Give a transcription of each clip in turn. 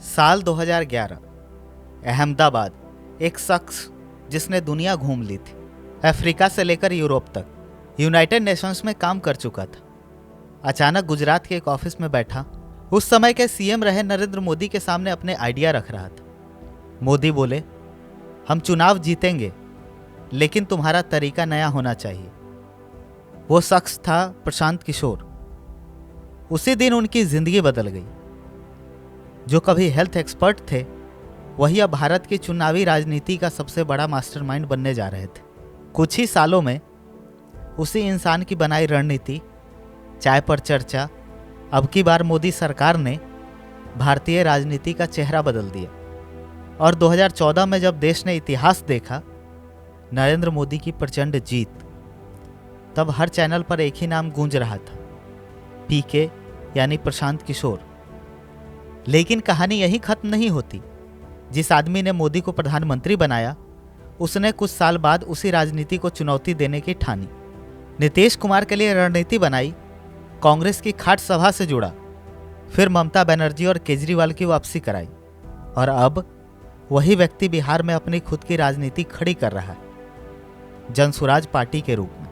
साल 2011 अहमदाबाद। एक शख्स जिसने दुनिया घूम ली थी, अफ्रीका से लेकर यूरोप तक, यूनाइटेड नेशंस में काम कर चुका था, अचानक गुजरात के एक ऑफिस में बैठा उस समय के सीएम रहे नरेंद्र मोदी के सामने अपने आइडिया रख रहा था। मोदी बोले, हम चुनाव जीतेंगे लेकिन तुम्हारा तरीका नया होना चाहिए। वो शख्स था प्रशांत किशोर। उसी दिन उनकी जिंदगी बदल गई। जो कभी हेल्थ एक्सपर्ट थे, वही अब भारत की चुनावी राजनीति का सबसे बड़ा मास्टरमाइंड बनने जा रहे थे। कुछ ही सालों में उसी इंसान की बनाई रणनीति, चाय पर चर्चा, अब की बार मोदी सरकार ने भारतीय राजनीति का चेहरा बदल दिया। और 2014 में जब देश ने इतिहास देखा, नरेंद्र मोदी की प्रचंड जीत, तब हर चैनल पर एक ही नाम गूंज रहा था, पीके यानी प्रशांत किशोर। लेकिन कहानी यहीं खत्म नहीं होती। जिस आदमी ने मोदी को प्रधानमंत्री बनाया, उसने कुछ साल बाद उसी राजनीति को चुनौती देने की ठानी। नीतीश कुमार के लिए रणनीति बनाई, कांग्रेस की खाट सभा से जुड़ा, फिर ममता बनर्जी और केजरीवाल की वापसी कराई, और अब वही व्यक्ति बिहार में अपनी खुद की राजनीति खड़ी कर रहा है, जनसुराज पार्टी के रूप में।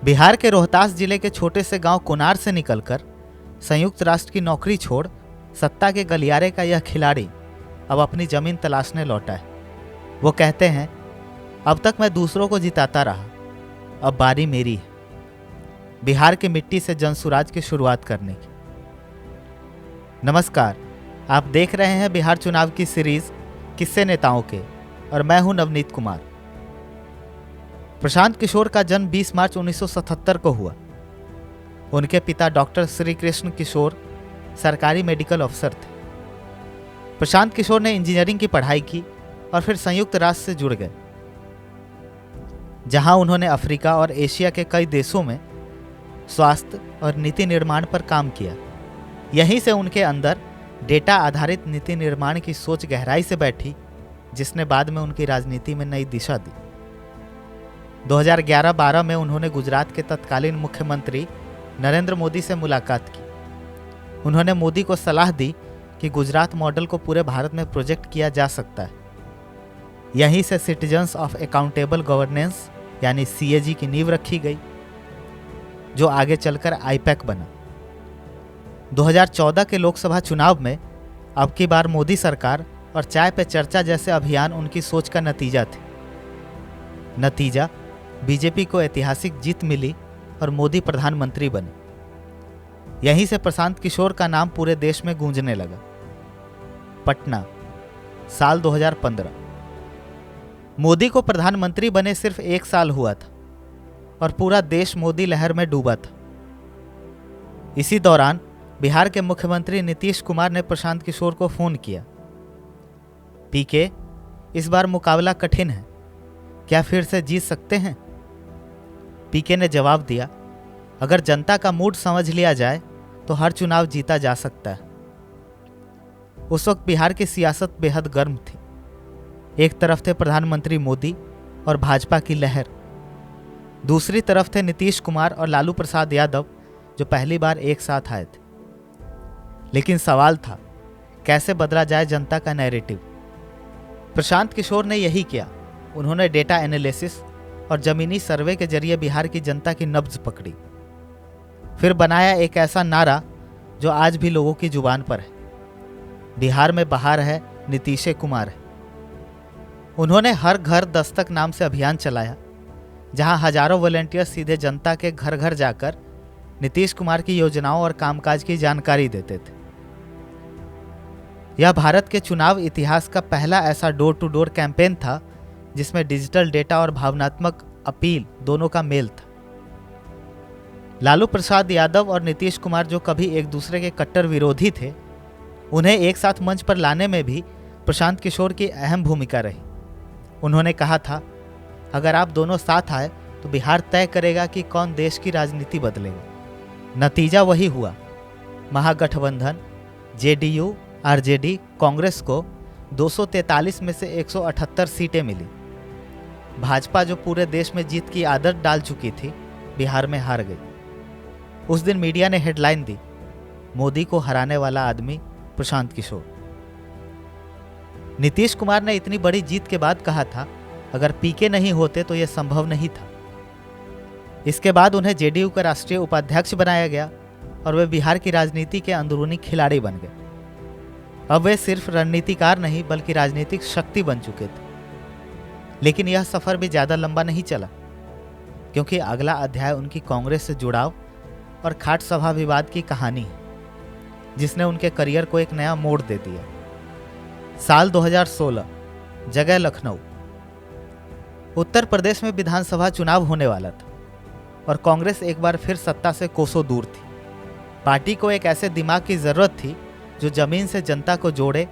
बिहार के रोहतास जिले के छोटे से गांव कोनार से निकलकर संयुक्त राष्ट्र की नौकरी छोड़ सत्ता के गलियारे का यह खिलाड़ी अब अपनी जमीन तलाशने लौटा है। वो कहते हैं, अब तक मैं दूसरों को जिताता रहा, अब बारी मेरी है बिहार की मिट्टी से जनसुराज की शुरुआत करने की। नमस्कार, आप देख रहे हैं बिहार चुनाव की सीरीज किस्से नेताओं के, और मैं हूं नवनीत कुमार। प्रशांत किशोर का जन्म 20 मार्च 1977 को हुआ। उनके पिता डॉक्टर श्री कृष्ण किशोर सरकारी मेडिकल अफसर थे। प्रशांत किशोर ने इंजीनियरिंग की पढ़ाई की और फिर संयुक्त राष्ट्र से जुड़ गए, जहां उन्होंने अफ्रीका और एशिया के कई देशों में स्वास्थ्य और नीति निर्माण पर काम किया। यहीं से उनके अंदर डेटा आधारित नीति निर्माण की सोच गहराई से बैठी, जिसने बाद में उनकी राजनीति में नई दिशा दी। 2011-12 में उन्होंने गुजरात के तत्कालीन मुख्यमंत्री नरेंद्र मोदी से मुलाकात की। उन्होंने मोदी को सलाह दी कि गुजरात मॉडल को पूरे भारत में प्रोजेक्ट किया जा सकता है। यहीं से सिटीजन्स ऑफ अकाउंटेबल गवर्नेंस यानी सीएजी की नींव रखी गई, जो आगे चलकर आईपैक बना। 2014 के लोकसभा चुनाव में अब की बार मोदी सरकार और चाय पे चर्चा जैसे अभियान उनकी सोच का नतीजा थे। नतीजा, बीजेपी को ऐतिहासिक जीत मिली और मोदी प्रधानमंत्री बने। यहीं से प्रशांत किशोर का नाम पूरे देश में गूंजने लगा। पटना, साल 2015। मोदी को प्रधानमंत्री बने सिर्फ 1 साल हुआ था और पूरा देश मोदी लहर में डूबा था। इसी दौरान बिहार के मुख्यमंत्री नीतीश कुमार ने प्रशांत किशोर को फोन किया, पीके, इस बार मुकाबला कठिन है, क्या फिर से जीत सकते हैं? पीके ने जवाब दिया, अगर जनता का मूड समझ लिया जाए तो हर चुनाव जीता जा सकता है। उस वक्त बिहार की सियासत बेहद गर्म थी। एक तरफ थे प्रधानमंत्री मोदी और भाजपा की लहर, दूसरी तरफ थे नीतीश कुमार और लालू प्रसाद यादव, जो पहली बार एक साथ आए थे। लेकिन सवाल था, कैसे बदला जाए जनता का नैरेटिव? प्रशांत किशोर ने यही किया। उन्होंने डेटा एनालिसिस और जमीनी सर्वे के जरिए बिहार की जनता की नब्ज पकड़ी, फिर बनाया एक ऐसा नारा जो आज भी लोगों की जुबान पर है, बिहार में बहार है, नीतीश कुमार है। उन्होंने हर घर दस्तक नाम से अभियान चलाया, जहां हजारों वॉलंटियर सीधे जनता के घर घर जाकर नीतीश कुमार की योजनाओं और कामकाज की जानकारी देते थे। यह भारत के चुनाव इतिहास का पहला ऐसा डोर टू डोर कैंपेन था जिसमें डिजिटल डेटा और भावनात्मक अपील दोनों का मेल था। लालू प्रसाद यादव और नीतीश कुमार, जो कभी एक दूसरे के कट्टर विरोधी थे, उन्हें एक साथ मंच पर लाने में भी प्रशांत किशोर की अहम भूमिका रही। उन्होंने कहा था, अगर आप दोनों साथ आए तो बिहार तय करेगा कि कौन देश की राजनीति बदलेगा। नतीजा वही हुआ। महागठबंधन जेडीयू आरजेडी कांग्रेस को 243 में से 178 सीटें मिली। भाजपा, जो पूरे देश में जीत की आदत डाल चुकी थी, बिहार में हार गई। उस दिन मीडिया ने हेडलाइन दी, मोदी को हराने वाला आदमी प्रशांत किशोर। नीतीश कुमार ने इतनी बड़ी जीत के बाद कहा था, अगर पीके नहीं होते तो यह संभव नहीं था। इसके बाद उन्हें जेडीयू का राष्ट्रीय उपाध्यक्ष बनाया गया और वे बिहार की राजनीति के अंदरूनी खिलाड़ी बन गए। अब वे सिर्फ रणनीतिकार नहीं बल्कि राजनीतिक शक्ति बन चुके थे। लेकिन यह सफर भी ज्यादा लंबा नहीं चला, क्योंकि अगला अध्याय उनकी कांग्रेस से जुड़ाव और खाट सभा विवाद की कहानी है, जिसने उनके करियर को एक नया मोड़ दे दिया। साल 2016, जगह लखनऊ। उत्तर प्रदेश में विधानसभा चुनाव होने वाला था और कांग्रेस एक बार फिर सत्ता से कोसों दूर थी। पार्टी को एक ऐसे दिमाग की जरूरत थी जो जमीन से जनता को जोड़े,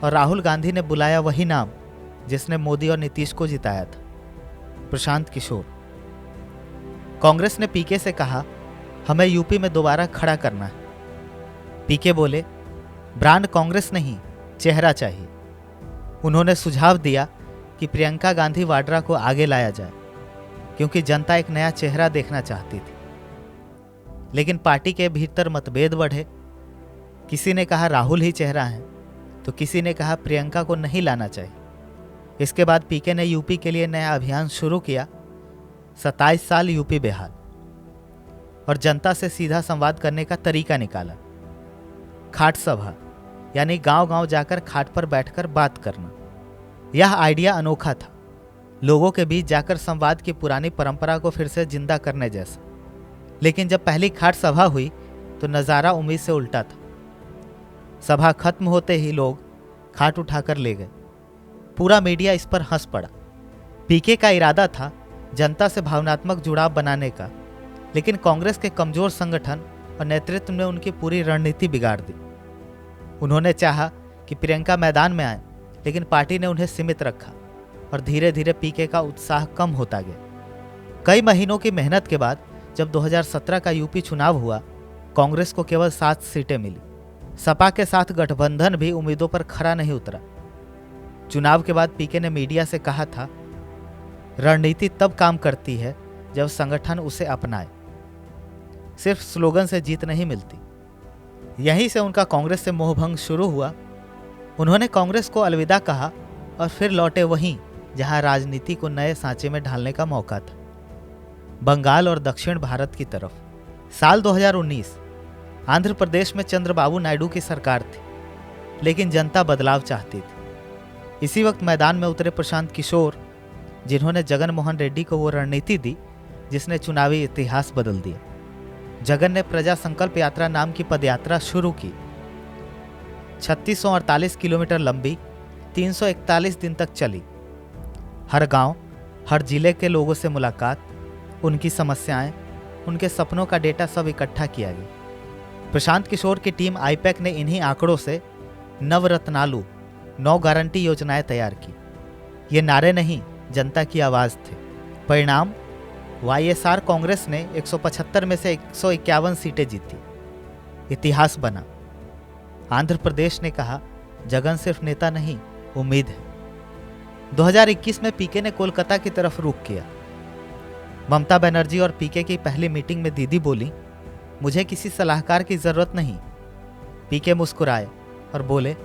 और राहुल गांधी ने बुलाया वही नाम जिसने मोदी और नीतीश को जिताया था, प्रशांत किशोर। कांग्रेस ने पीके से कहा, हमें यूपी में दोबारा खड़ा करना है। पीके बोले, ब्रांड कांग्रेस नहीं, चेहरा चाहिए। उन्होंने सुझाव दिया कि प्रियंका गांधी वाड्रा को आगे लाया जाए, क्योंकि जनता एक नया चेहरा देखना चाहती थी। लेकिन पार्टी के भीतर मतभेद बढ़े। किसी ने कहा राहुल ही चेहरा है, तो किसी ने कहा प्रियंका को नहीं लाना चाहिए। इसके बाद पीके ने यूपी के लिए नया अभियान शुरू किया, 27 साल यूपी बेहाल, और जनता से सीधा संवाद करने का तरीका निकाला। खाट सभा, यानी गांव-गांव जाकर खाट पर बैठकर बात करना। यह आइडिया अनोखा था, लोगों के बीच जाकर संवाद की पुरानी परंपरा को फिर से जिंदा करने जैसा। लेकिन जब पहली खाट सभा हुई तो नज़ारा उम्मीद से उल्टा था। सभा खत्म होते ही लोग खाट उठाकर ले गए। पूरा मीडिया इस पर हंस पड़ा। पीके का इरादा था जनता से भावनात्मक जुड़ाव बनाने का, लेकिन कांग्रेस के कमजोर संगठन और नेतृत्व ने उनकी पूरी रणनीति बिगाड़ दी। उन्होंने चाहा कि प्रियंका मैदान में आए, लेकिन पार्टी ने उन्हें सीमित रखा और धीरे धीरे पीके का उत्साह कम होता गया। कई महीनों की मेहनत के बाद जब 2017 का यूपी चुनाव हुआ, कांग्रेस को केवल 7 सीटें मिली। सपा के साथ गठबंधन भी उम्मीदों पर खरा नहीं उतरा। चुनाव के बाद पीके ने मीडिया से कहा था, रणनीति तब काम करती है जब संगठन उसे अपनाए, सिर्फ स्लोगन से जीत नहीं मिलती। यहीं से उनका कांग्रेस से मोहभंग शुरू हुआ। उन्होंने कांग्रेस को अलविदा कहा और फिर लौटे वहीं जहां राजनीति को नए सांचे में ढालने का मौका था, बंगाल और दक्षिण भारत की तरफ। साल 2019, आंध्र प्रदेश में चंद्रबाबू नायडू की सरकार थी, लेकिन जनता बदलाव चाहती थी। इसी वक्त मैदान में उतरे प्रशांत किशोर, जिन्होंने जगन मोहन रेड्डी को वो रणनीति दी जिसने चुनावी इतिहास बदल दिया। जगन ने प्रजा संकल्प यात्रा नाम की पदयात्रा शुरू की। 3648 किलोमीटर लंबी, 341 दिन तक चली। हर गांव, हर जिले के लोगों से मुलाकात, उनकी समस्याएं, उनके सपनों का डेटा सब इकट्ठा किया गया। प्रशांत किशोर की टीम आईपैक ने इन्हीं आंकड़ों से नवरत्नालु 9 गारंटी योजनाएं तैयार की। ये नारे नहीं, जनता की आवाज थे। परिणाम, वाईएसआर कांग्रेस ने 175 में से 151 सीटें जीती। इतिहास बना। आंध्र प्रदेश ने कहा, जगन सिर्फ नेता नहीं, उम्मीद है। 2021 में पीके ने कोलकाता की तरफ रुख किया। ममता बनर्जी और पीके की पहली मीटिंग में दीदी बोली, मुझे किसी सलाहकार की जरूरत नहीं। पीके मुस्कुराए और बोले,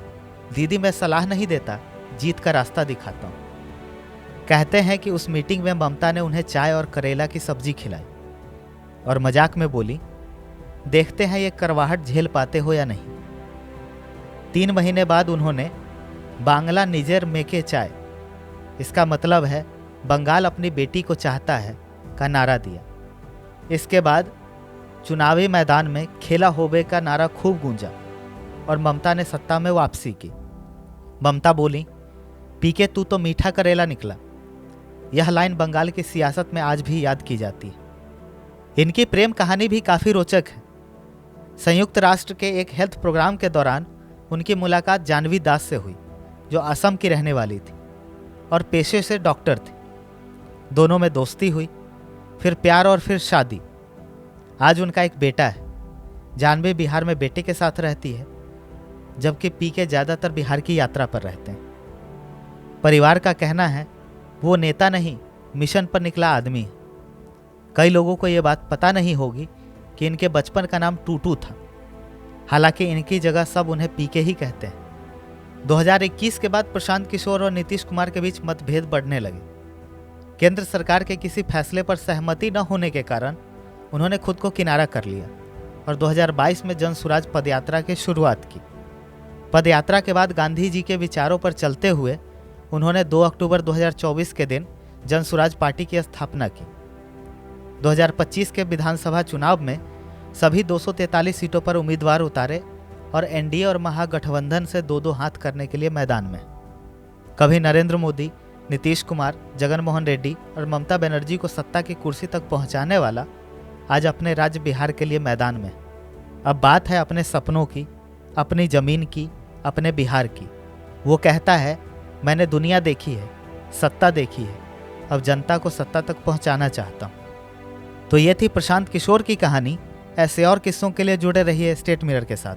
दीदी मैं सलाह नहीं देता, जीत का रास्ता दिखाता हूं। कहते हैं कि उस मीटिंग में ममता ने उन्हें चाय और करेला की सब्जी खिलाई और मजाक में बोली, देखते हैं ये करवाहट झेल पाते हो या नहीं। 3 महीने बाद उन्होंने बांग्ला निजेर मेके चाय, इसका मतलब है बंगाल अपनी बेटी को चाहता है, का नारा दिया। इसके बाद चुनावी मैदान में खेला होबे का नारा खूब गूंजा और ममता ने सत्ता में वापसी की। ममता बोली, पीके तू तो मीठा करेला निकला। यह लाइन बंगाल की सियासत में आज भी याद की जाती है। इनकी प्रेम कहानी भी काफ़ी रोचक है। संयुक्त राष्ट्र के एक हेल्थ प्रोग्राम के दौरान उनकी मुलाकात जानवी दास से हुई, जो असम की रहने वाली थी और पेशे से डॉक्टर थी। दोनों में दोस्ती हुई, फिर प्यार और फिर शादी। आज उनका एक बेटा है। जानवी बिहार में बेटे के साथ रहती है, जबकि पीके ज़्यादातर बिहार की यात्रा पर रहते हैं। परिवार का कहना है वो नेता नहीं, मिशन पर निकला आदमी है। कई लोगों को ये बात पता नहीं होगी कि इनके बचपन का नाम टूटू था। हालांकि इनकी जगह सब उन्हें पीके ही कहते हैं। 2021 के बाद प्रशांत किशोर और नीतीश कुमार के बीच मतभेद बढ़ने लगे। केंद्र सरकार के किसी फैसले पर सहमति न होने के कारण उन्होंने खुद को किनारा कर लिया और 2022 में जनसुराज पदयात्रा की शुरुआत की। पदयात्रा के बाद गांधी जी के विचारों पर चलते हुए उन्होंने 2 अक्टूबर 2024 के दिन जनसुराज पार्टी की स्थापना की। 2025 के विधानसभा चुनाव में सभी 243 सीटों पर उम्मीदवार उतारे और एनडीए और महागठबंधन से 2-2 हाथ करने के लिए मैदान में। कभी नरेंद्र मोदी, नीतीश कुमार, जगनमोहन रेड्डी और ममता बनर्जी को सत्ता की कुर्सी तक पहुंचाने वाला आज अपने राज्य बिहार के लिए मैदान में। अब बात है अपने सपनों की, अपनी जमीन की, अपने बिहार की। वो कहता है, मैंने दुनिया देखी है, सत्ता देखी है, अब जनता को सत्ता तक पहुंचाना चाहता हूं। तो ये थी प्रशांत किशोर की कहानी। ऐसे और किस्सों के लिए जुड़े रहिए स्टेट मिरर के साथ।